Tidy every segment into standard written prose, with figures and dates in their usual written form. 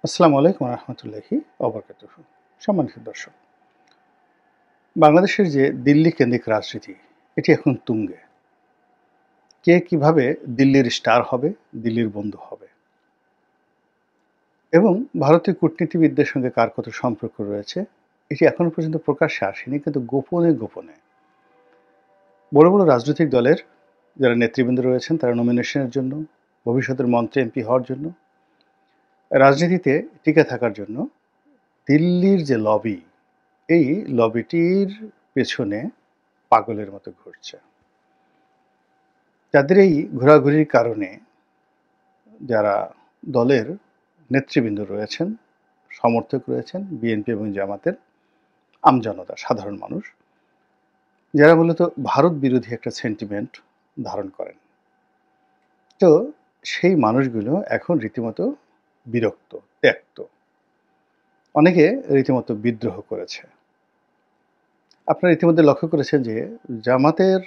আসসালামু আলাইকুম রহমতুল্লাহি অবরকাতুহ। সম্মানিত দর্শক, বাংলাদেশের যে দিল্লি কেন্দ্রিক রাজনীতি এটি এখন তুঙ্গে। কে কিভাবে দিল্লির স্টার হবে, দিল্লির বন্ধু হবে এবং ভারতীয় কূটনীতিবিদদের সঙ্গে কার কত সম্পর্ক রয়েছে এটি এখনো পর্যন্ত প্রকাশ্যে আসেনি, কিন্তু গোপনে গোপনে বড় বড় রাজনৈতিক দলের যারা নেতৃবৃন্দ রয়েছেন তারা নমিনেশনের জন্য, ভবিষ্যতের মন্ত্রী এমপি হওয়ার জন্য, রাজনীতিতে টিকে থাকার জন্য দিল্লির যে লবি, এই লবিটির পেছনে পাগলের মতো ঘুরছে। তাদের এই ঘোরাঘুরির কারণে যারা দলের নেতৃবৃন্দ রয়েছেন, সমর্থক রয়েছেন বিএনপি এবং জামাতের, আমজনতা, সাধারণ মানুষ, যারা মূলত ভারত বিরোধী একটা সেন্টিমেন্ট ধারণ করেন, তো সেই মানুষগুলো এখন রীতিমতো বিরক্ত, ত্যক্ত, অনেকে রীতিমতো বিদ্রোহ করেছে। আপনারা ইতিমধ্যে লক্ষ্য করেছেন যে জামাতের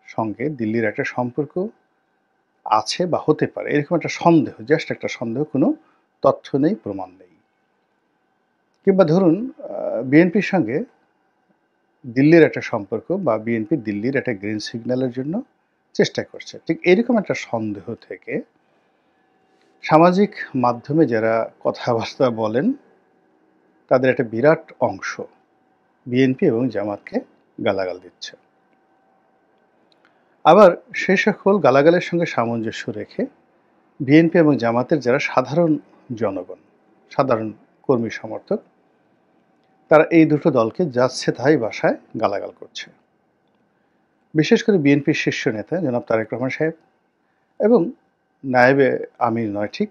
সঙ্গে দিল্লির একটা সম্পর্ক আছে বা হতে পারে, এরকম একটা সন্দেহ, জাস্ট একটা সন্দেহ, কোনো তথ্য নেই, প্রমাণ নেই। কিংবা ধরুন বিএনপির সঙ্গে দিল্লির একটা সম্পর্ক বা বিএনপি দিল্লির একটা গ্রিন সিগন্যালের জন্য চেষ্টা করছে, ঠিক এরকম একটা সন্দেহ থেকে সামাজিক মাধ্যমে যারা কথাবার্তা বলেন তাদের একটা বিরাট অংশ বিএনপি এবং জামাতকে গালাগাল দিচ্ছে। আবার সে সকল গালাগালের সঙ্গে সামঞ্জস্য রেখে বিএনপি এবং জামাতের যারা সাধারণ জনগণ, সাধারণ কর্মী সমর্থক, তারা এই দুটো দলকে যাচ্ছে তাই ভাষায় গালাগাল করছে। বিশেষ করে বিএনপির শীর্ষ নেতা জনাব তারেক রহমান সাহেব এবং নায়েবে আমির, নয় ঠিক,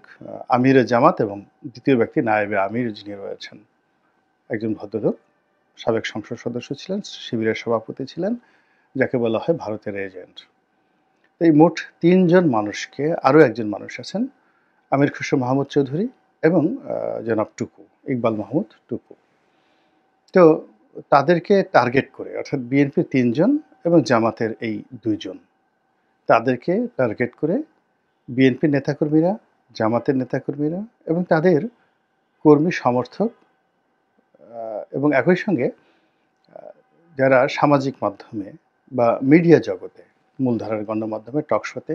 আমিরে জামাত এবং দ্বিতীয় ব্যক্তি নায়েবে আমির যিনি রয়েছেন, একজন ভদ্রলোক, সাবেক সংসদ সদস্য ছিলেন, শিবিরের সভাপতি ছিলেন, যাকে বলা হয় ভারতের এজেন্ট। এই মোট তিনজন মানুষকে, আরও একজন মানুষ আছেন আমির খুসরো মাহমুদ চৌধুরী এবং জনাব টুকু, ইকবাল মাহমুদ টুকু, তো তাদেরকে টার্গেট করে, অর্থাৎ বিএনপির তিনজন এবং জামাতের এই দুইজন, তাদেরকে টার্গেট করে বিএনপির নেতাকর্মীরা, জামাতের নেতাকর্মীরা এবং তাদের কর্মী সমর্থক এবং একই সঙ্গে যারা সামাজিক মাধ্যমে বা মিডিয়া জগতে, মূলধারার গণমাধ্যমে, টকশোতে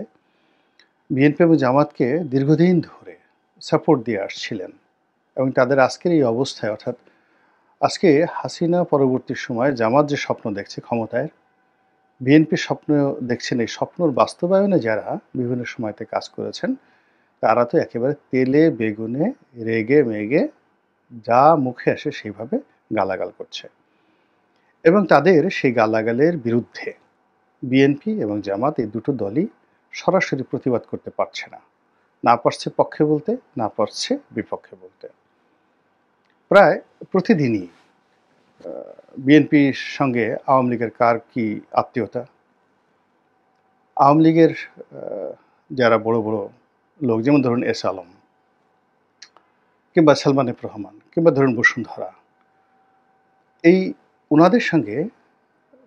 বিএনপি এবং জামাতকে দীর্ঘদিন ধরে সাপোর্ট দিয়ে আসছিলেন এবং তাদের আজকের এই অবস্থায়, অর্থাৎ আজকে হাসিনা পরবর্তী সময়ে জামাত যে স্বপ্ন দেখছে ক্ষমতায়, বিএনপির স্বপ্ন দেখছেন, এই স্বপ্নর বাস্তবায়নে যারা বিভিন্ন সময়তে কাজ করেছেন তারা তো একেবারে তেলে বেগুনে, রেগে মেগে, যা মুখে আসে সেইভাবে গালাগাল করছে এবং তাদের সেই গালাগালের বিরুদ্ধে বিএনপি এবং জামাত, এই দুটো দলই সরাসরি প্রতিবাদ করতে পারছে না, না পারছে পক্ষে বলতে, না পারছে বিপক্ষে বলতে। প্রায় প্রতিদিনই বিএনপির সঙ্গে আওয়ামী লীগের কার কি আত্মীয়তা, আওয়ামী লীগের যারা বড় বড় লোক, যেমন ধরুন এস আলম কিংবা সালমান এফ রহমান কিংবা ধরুন বসুন্ধরা, এই ওনাদের সঙ্গে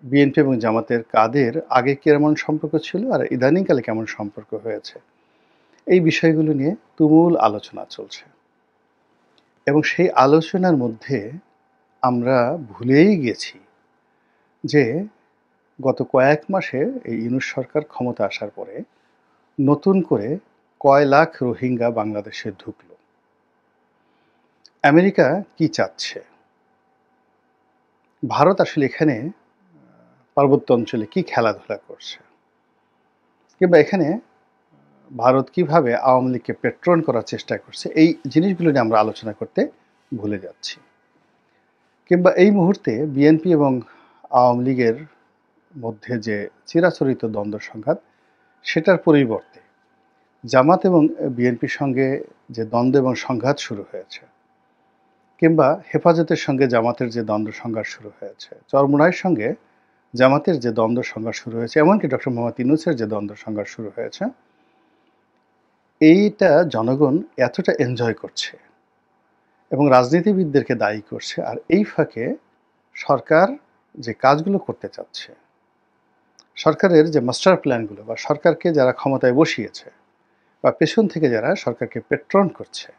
বিএনপি এবং জামাতের কাদের আগে কেমন সম্পর্ক ছিল আর ইদানিংকালে কেমন সম্পর্ক হয়েছে, এই বিষয়গুলো নিয়ে তুমুল আলোচনা চলছে এবং সেই আলোচনার মধ্যে আমরা ভুলেই গেছি যে গত কয়েক মাসে এই ইউনূস সরকার ক্ষমতা আসার পরে নতুন করে কয় লাখ রোহিঙ্গা বাংলাদেশে ঢুকলো। আমেরিকা কি চাচ্ছে, ভারত আসলে এখানে পার্বত্য অঞ্চলে কি খেলাধুলা করছে, কিংবা এখানে ভারত কিভাবে আওয়ামী লীগকে পেট্রন করার চেষ্টা করছে, এই জিনিসগুলো নিয়ে আমরা আলোচনা করতে ভুলে যাচ্ছি। কিংবা এই মুহূর্তে বিএনপি এবং আওয়ামী লীগের মধ্যে যে চিরাচরিত দ্বন্দ্ব সংঘাত, সেটার পরিবর্তে জামাত এবং বিএনপির সঙ্গে যে দ্বন্দ্ব এবং সংঘাত শুরু হয়েছে, কিংবা হেফাজতের সঙ্গে জামাতের যে দ্বন্দ্ব সংঘাত শুরু হয়েছে, চরমোনাইয়ের সঙ্গে জামাতের যে দ্বন্দ্ব সংঘাত শুরু হয়েছে, এমনকি ডক্টর মোহাম্মদ ইউনূসের যে দ্বন্দ্ব সংঘাত শুরু হয়েছে, এইটা জনগণ এতটা এনজয় করছে এবং রাজনীতিবিদদেরকে দায়ী করছে, আর এই ফাঁকে সরকার যে কাজগুলো করতে চাচ্ছে, সরকারের যে মাস্টার প্ল্যানগুলো, বা সরকারকে যারা ক্ষমতায় বসিয়েছে বা পেছন থেকে যারা সরকারকে পেট্রন করছে,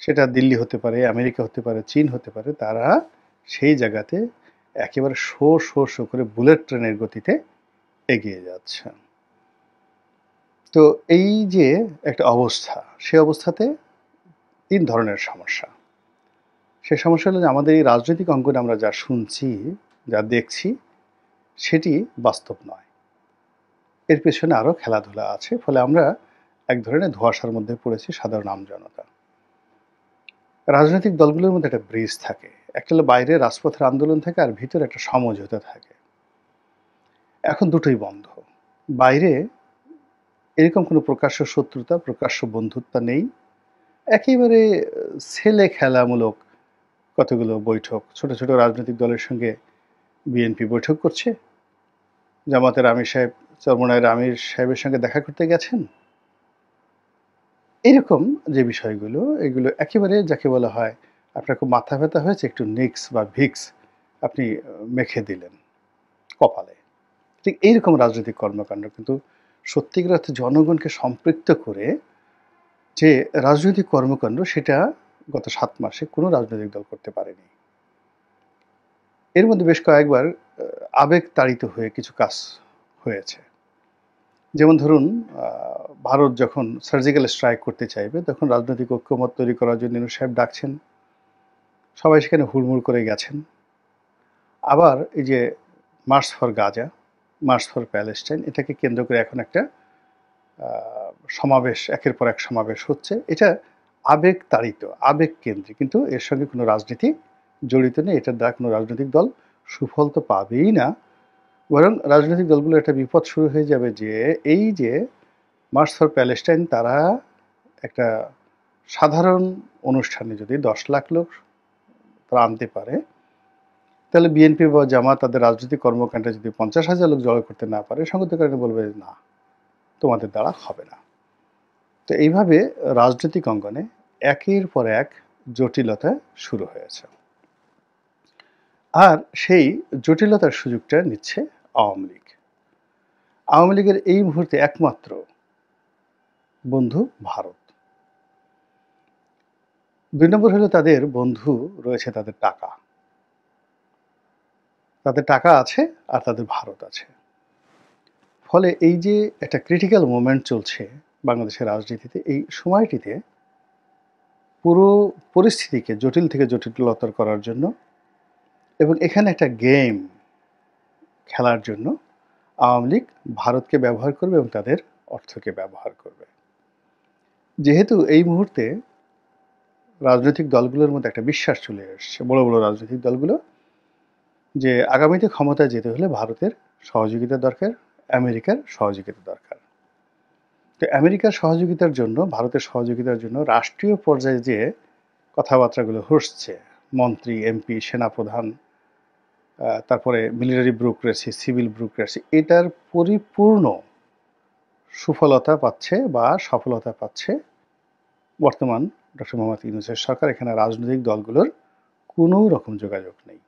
সেটা দিল্লি হতে পারে, আমেরিকা হতে পারে, চীন হতে পারে, তারা সেই জায়গাতে একেবারে শো শো শো করে বুলেট ট্রেনের গতিতে এগিয়ে যাচ্ছে। তো এই যে একটা অবস্থা, সে অবস্থাতে ৩ ধরনের সমস্যা। সে সমস্যা হলো যে আমাদের এই রাজনৈতিক অঙ্গনে আমরা যা শুনছি, যা দেখছি, সেটি বাস্তব নয়। এর পেছনে আরও খেলাধুলা আছে। ফলে আমরা এক ধরনের ধোঁয়াশার মধ্যে পড়েছি সাধারণ আমজনতা। রাজনৈতিক দলগুলোর মধ্যে একটা ব্রিজ থাকে। একটা হলো বাইরে রাজপথের আন্দোলন থাকে, আর ভিতরে একটা সমঝোতা থাকে। এখন দুটোই বন্ধ। বাইরে এরকম কোনো প্রকাশ্য শত্রুতা, প্রকাশ্য বন্ধুত্ব নেই। একেবারে ছেলে খেলামূলক কতগুলো বৈঠক। ছোট, ছোট রাজনৈতিক দলের সঙ্গে বিএনপি বৈঠক করছে। জামাতের আমির সাহেব চরমোনাইয়ের আমির সাহেবের সঙ্গে দেখা করতে গেছেন। এরকম যে বিষয়গুলো, এগুলো একেবারে যাকে বলা হয়, আপনার খুব মাথা ব্যথা হয়েছে, একটু নিক্স বা ভিক্স আপনি মেখে দিলেন কপালে। ঠিক এইরকম রাজনৈতিক কর্মকাণ্ড কিন্তু সত্যিকার অর্থে জনগণকে সম্পৃক্ত করে যে রাজনৈতিক কর্মকাণ্ড, সেটা গত ৭ মাসে কোনো রাজনৈতিক দল করতে পারেনি। এর মধ্যে বেশ কয়েকবার আবেগ তাড়িত হয়ে কিছু কাজ হয়েছে। যেমন ধরুন, ভারত যখন সার্জিক্যাল স্ট্রাইক করতে চাইবে, তখন রাজনৈতিক ঐক্যমত তৈরি করার জন্য ইউনূস সাহেব ডাকছেন। সবাই সেখানে হুড়মুড় করে গেছেন। আবার এই যে March for Gaza, March for Palestine, এটাকে কেন্দ্র করে এখন একটা সমাবেশ, একের পর এক সমাবেশ হচ্ছে। এটা আবেগ তাড়িত, আবেগ কেন্দ্রিক, কিন্তু এর সঙ্গে কোনো রাজনীতি জড়িত নেই। এটার দ্বারা কোনো রাজনৈতিক দল সুফল তো পাবেই না, বরং রাজনৈতিক দলগুলো একটা বিপদ শুরু হয়ে যাবে যে এই যে মার্চ ফর প্যালেস্টাইন, তারা একটা সাধারণ অনুষ্ঠানে যদি ১০ লাখ লোক তারা আনতে পারে, তাহলে বিএনপি বা জামাত তাদের রাজনৈতিক কর্মকাণ্ডে যদি ৫০,০০০ লোক জড়ো করতে না পারে, সংগত কারণে বলবে না, তোমাদের দ্বারা হবে না। তো এইভাবে রাজনৈতিক অঙ্গনে একের পর এক জটিলতা শুরু হয়েছে। আর সেই জটিলতার সুযোগটা নিচ্ছে আওয়ামী লীগ। আওয়ামী লীগের এই মুহূর্তে একমাত্র বন্ধু ভারত। ২ নম্বর হলো তাদের বন্ধু রয়েছে তাদের টাকা। তাদের টাকা আছে আর তাদের ভারত আছে। ফলে এই যে একটা ক্রিটিক্যাল মোমেন্ট চলছে বাংলাদেশের রাজনীতিতে, এই সময়টিতে পুরো পরিস্থিতিকে জটিল থেকে জটিলতর করার জন্য এবং এখানে একটা গেম খেলার জন্য আওয়ামী লীগ ভারতকে ব্যবহার করবে এবং তাদের অর্থকে ব্যবহার করবে। যেহেতু এই মুহূর্তে রাজনৈতিক দলগুলোর মধ্যে একটা বিশ্বাস চলে এসছে, বড় বড় রাজনৈতিক দলগুলো, যে আগামীতে ক্ষমতায় যেতে হলে ভারতের সহযোগিতা দরকার, আমেরিকার সহযোগিতা দরকার। তো আমেরিকার সহযোগিতার জন্য, ভারতের সহযোগিতার জন্য রাষ্ট্রীয় পর্যায়ে যে কথাবার্তাগুলো হচ্ছে, মন্ত্রী, এমপি, সেনাপ্রধান, তারপরে মিলিটারি ব্যুরোক্রেসি, সিভিল ব্যুরোক্রেসি, এটার পরিপূর্ণ সুফলতা পাচ্ছে বা সফলতা পাচ্ছে বর্তমান ডক্টর মোহাম্মদ ইউনূসের সরকার। এখানে রাজনৈতিক দলগুলোর কোনো রকম যোগাযোগ নেই।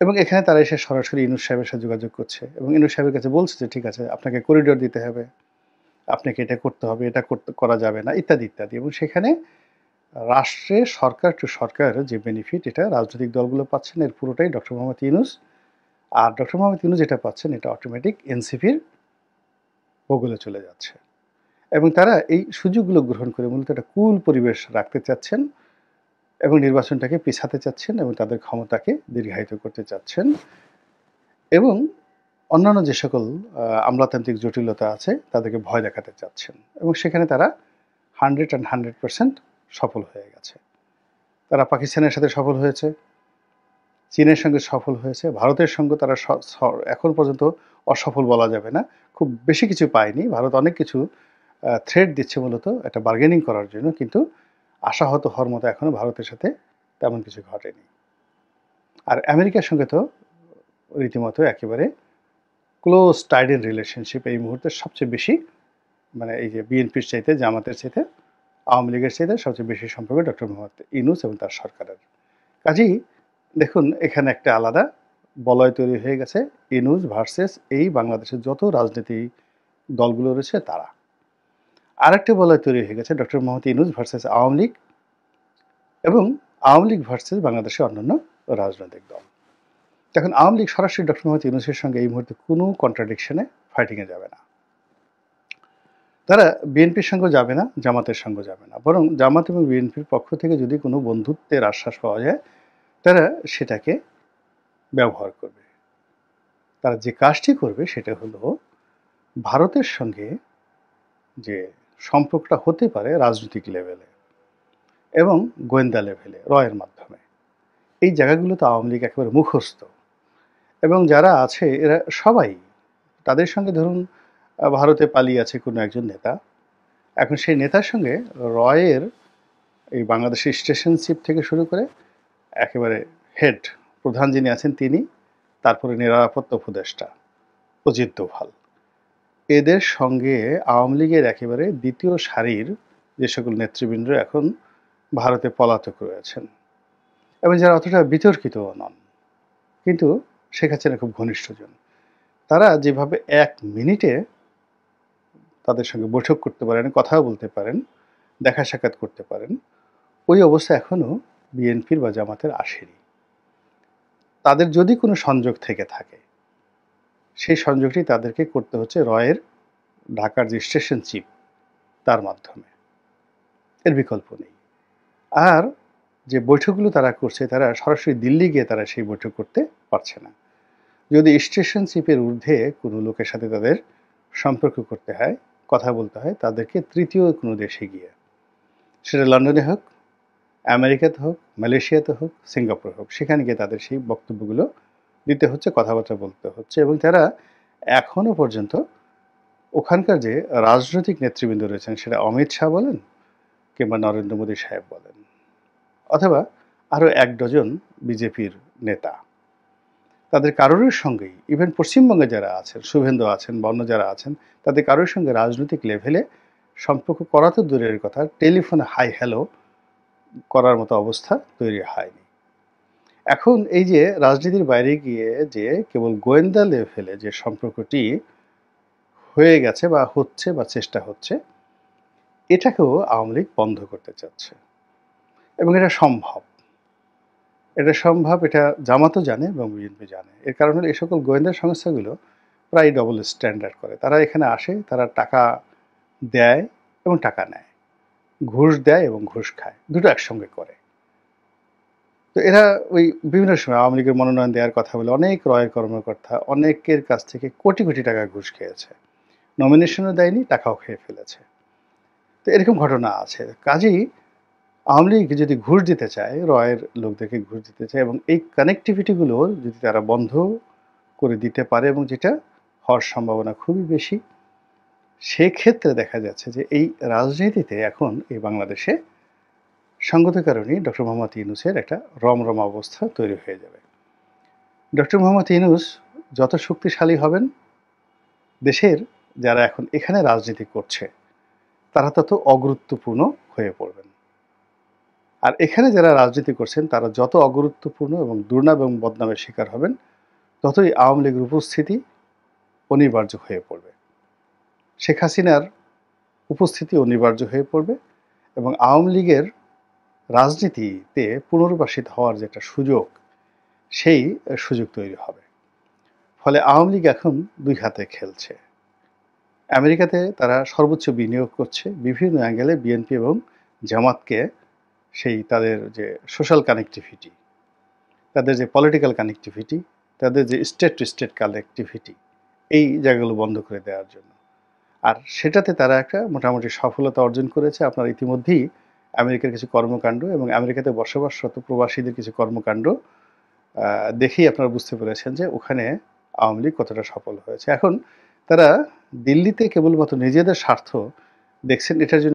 এবং এখানে তারা এসে সরাসরি ইউনূস সাহেবের সাথে যোগাযোগ করছে এবং ইউনূস সাহেবের কাছে বলছে যে ঠিক আছে, আপনাকে করিডোর দিতে হবে, আপনাকে এটা করতে হবে, এটা করা যাবে না, ইত্যাদি ইত্যাদি। এবং সেখানে রাষ্ট্রে সরকার টু সরকার যে বেনিফিট, এটা রাজনৈতিক দলগুলো পাচ্ছেন, এর পুরোটাই ডক্টর মোহাম্মদ ইউনূস। আর ডক্টর মোহাম্মদ ইউনূস যেটা পাচ্ছেন, এটা অটোমেটিক এনসিপির ভূগোলে চলে যাচ্ছে। এবং তারা এই সুযোগগুলো গ্রহণ করে মূলত একটা কুল পরিবেশ রাখতে চাচ্ছেন এবং নির্বাচনটাকে পিছাতে চাচ্ছেন এবং তাদের ক্ষমতাকে দীর্ঘায়িত করতে চাচ্ছেন এবং অন্যান্য যে সকল আমলাতান্ত্রিক জটিলতা আছে তাদেরকে ভয় দেখাতে চাচ্ছেন। এবং সেখানে তারা 100% সফল হয়ে গেছে। তারা পাকিস্তানের সাথে সফল হয়েছে, চীনের সঙ্গে সফল হয়েছে, ভারতের সঙ্গে তারা এখন পর্যন্ত অসফল বলা যাবে না, খুব বেশি কিছু পায়নি। ভারত অনেক কিছু থ্রেট দিচ্ছে মূলত একটা বার্গেনিং করার জন্য, কিন্তু আশাহত হওয়ার মতো এখনও ভারতের সাথে তেমন কিছু ঘটেনি। আর আমেরিকার সঙ্গে তো রীতিমতো একেবারে ক্লোজ টাইড রিলেশনশিপ এই মুহূর্তে সবচেয়ে বেশি, মানে এই যে বিএনপির চাইতে, জামাতের চাইতে, আওয়ামী লীগের চাইতে সবচেয়ে বেশি সম্পর্ক ডক্টর মোহাম্মদ ইউনূস এবং তার সরকারের। কাজেই দেখুন, এখানে একটা আলাদা বলয় তৈরি হয়ে গেছে, ইউনূস ভার্সেস এই বাংলাদেশের যত রাজনীতি দলগুলো রয়েছে তারা। আরেকটা বলয় তৈরি হয়ে গেছে ডক্টর মোহাম্মদ ইউনূস ভার্সাস আওয়ামী লীগ এবং আওয়ামী লীগ ভার্সাস বাংলাদেশের অন্যান্য রাজনৈতিক দল। এখন আওয়ামী লীগ সরাসরি ডক্টর মোহাম্মদ ইউনূসের সঙ্গে এই মুহূর্তে কোনো কন্ট্রাডিকশনে ফাইটিংয়ে যাবে না। তারা বিএনপির সঙ্গে যাবে না, জামাতের সঙ্গে যাবে না, বরং জামাত এবং বিএনপির পক্ষ থেকে যদি কোনো বন্ধুত্বের আশ্বাস পাওয়া যায় তারা সেটাকে ব্যবহার করবে। তারা যে কাজটি করবে সেটা হলো ভারতের সঙ্গে যে সম্পর্কটা হতে পারে রাজনৈতিক লেভেলে এবং গোয়েন্দা লেভেলে রয়ের মাধ্যমে, এই জায়গাগুলোতে আওয়ামী লীগ একেবারে মুখস্থ এবং যারা আছে এরা সবাই তাদের সঙ্গে ধরুন ভারতে পালিয়ে আছে কোনো একজন নেতা, এখন সেই নেতার সঙ্গে রয়ের এই বাংলাদেশের স্টেশনশিপ থেকে শুরু করে একেবারে হেড প্রধান যিনি আছেন তিনি, তারপরে নিরাপত্তা উপদেষ্টা অজিত দোভাল, এদের সঙ্গে আওয়ামী লীগের একেবারে দ্বিতীয় সারির যে সকল নেতৃবৃন্দ এখন ভারতে পলাতক রয়েছেন এবং যারা অতটা বিতর্কিত নন কিন্তু শেখ হাসিনা খুব ঘনিষ্ঠজন, তারা যেভাবে 1 মিনিটে তাদের সঙ্গে বৈঠক করতে পারেন, কথা বলতে পারেন, দেখা সাক্ষাৎ করতে পারেন, ওই অবস্থা এখনও বিএনপির বা জামাতের আসেনি। তাদের যদি কোনো সংযোগ থেকে থাকে সেই সংযোগটি তাদেরকে করতে হচ্ছে রয়ের ঢাকার যে স্টেশন চিফ তার মাধ্যমে, এর বিকল্প নেই। আর যে বৈঠকগুলো তারা করছে তারা সরাসরি দিল্লি গিয়ে তারা সেই বৈঠক করতে পারছে না। যদি স্টেশন চিফের ঊর্ধ্বে কোনো লোকের সাথে তাদের সম্পর্ক করতে হয়, কথা বলতে হয়, তাদেরকে তৃতীয় কোনো দেশে গিয়ে, সেটা লন্ডনে হোক, আমেরিকাতে হোক, মালয়েশিয়াতে হোক, সিঙ্গাপুর হোক, সেখানে গিয়ে তাদের সেই বক্তব্যগুলো দিতে হচ্ছে, কথাবার্তা বলতে হচ্ছে এবং তারা এখনও পর্যন্ত ওখানকার যে রাজনৈতিক নেতৃবৃন্দ রয়েছেন সেটা অমিত শাহ বলেন কিংবা নরেন্দ্র মোদী সাহেব বলেন অথবা আরও 1 ডজন বিজেপির নেতা, তাদের কারোর সঙ্গেই ইভেন পশ্চিমবঙ্গে যারা আছেন, শুভেন্দু আছেন, বন্য যারা আছেন, তাদের কারোর সঙ্গে রাজনৈতিক লেভেলে সম্পর্ক করা তো দূরের কথা, টেলিফোনে হাই হ্যালো করার মতো অবস্থা তৈরি হয়নি। এখন এই যে রাজনীতির বাইরে গিয়ে যে কেবল গোয়েন্দা লেভেলে যে সম্পর্কটি হয়ে গেছে বা হচ্ছে বা চেষ্টা হচ্ছে, এটাকেও আওয়ামী লীগ বন্ধ করতে চাচ্ছে এবং এটা সম্ভব। এটা জামাতও জানে এবং বিএনপি জানে। এর কারণ হলো এই সকল গোয়েন্দা সংস্থাগুলো প্রায় ডবল স্ট্যান্ডার্ড করে। তারা এখানে আসে, তারা টাকা দেয় এবং টাকা নেয়, ঘুষ দেয় এবং ঘুষ খায়, দুটো একসঙ্গে করে। তো এরা ওই বিভিন্ন সময় আওয়ামী লীগের মনোনয়ন দেওয়ার কথা বলে অনেক রয়ের কর্মকর্তা অনেকের কাছ থেকে কোটি কোটি টাকা ঘুষ খেয়েছে, নমিনেশনও দেয়নি, টাকাও খেয়ে ফেলেছে। তো এরকম ঘটনা আছে। কাজেই আওয়ামী লীগ যদি ঘুষ দিতে চায়, রয়ের লোকদেরকে ঘুষ দিতে চায় এবং এই কানেক্টিভিটিগুলো যদি তারা বন্ধ করে দিতে পারে এবং যেটা হওয়ার সম্ভাবনা খুবই বেশি, সেক্ষেত্রে দেখা যাচ্ছে যে এই রাজনীতিতে এখন এই বাংলাদেশে সঙ্গত কারণেই ডক্টর মোহাম্মদ ইউনূসের একটা রমরমা অবস্থা তৈরি হয়ে যাবে। ডক্টর মোহাম্মদ ইউনূস যত শক্তিশালী হবেন, দেশের যারা এখন এখানে রাজনীতি করছে তারা তত অগুরুত্বপূর্ণ হয়ে পড়বেন। আর এখানে যারা রাজনীতি করছেন তারা যত অগুরুত্বপূর্ণ এবং দুর্নাম এবং বদনামের শিকার হবেন, ততই আওয়ামী লীগের উপস্থিতি অনিবার্য হয়ে পড়বে, শেখ হাসিনার উপস্থিতি অনিবার্য হয়ে পড়বে এবং আওয়ামী লীগের রাজনীতিতে পুনর্বাসিত হওয়ার যে একটা সুযোগ, সেই সুযোগ তৈরি হবে। ফলে আওয়ামী লীগ এখন 2 হাতে খেলছে। আমেরিকাতে তারা সর্বোচ্চ বিনিয়োগ করছে বিভিন্ন অ্যাঙ্গেলে বিএনপি এবং জামাতকে, সেই তাদের যে সোশ্যাল কানেক্টিভিটি, তাদের যে পলিটিক্যাল কানেক্টিভিটি, তাদের যে স্টেট টু স্টেট কানেক্টিভিটি, এই জায়গাগুলো বন্ধ করে দেওয়ার জন্য। আর সেটাতে তারা একটা মোটামুটি সফলতা অর্জন করেছে। আপনার ইতিমধ্যেই আমেরিকার কিছু কর্মকাণ্ড এবং আমেরিকাতে বসবাসরত প্রবাসীদের কিছু কর্মকাণ্ড দেখেই আপনারা বুঝতে পেরেছেন যে ওখানে আওয়ামী লীগ কতটা সফল হয়েছে। এখন তারা দিল্লিতে কেবলমাত্র নিজেদের স্বার্থ দেখছেন, এটার জন্য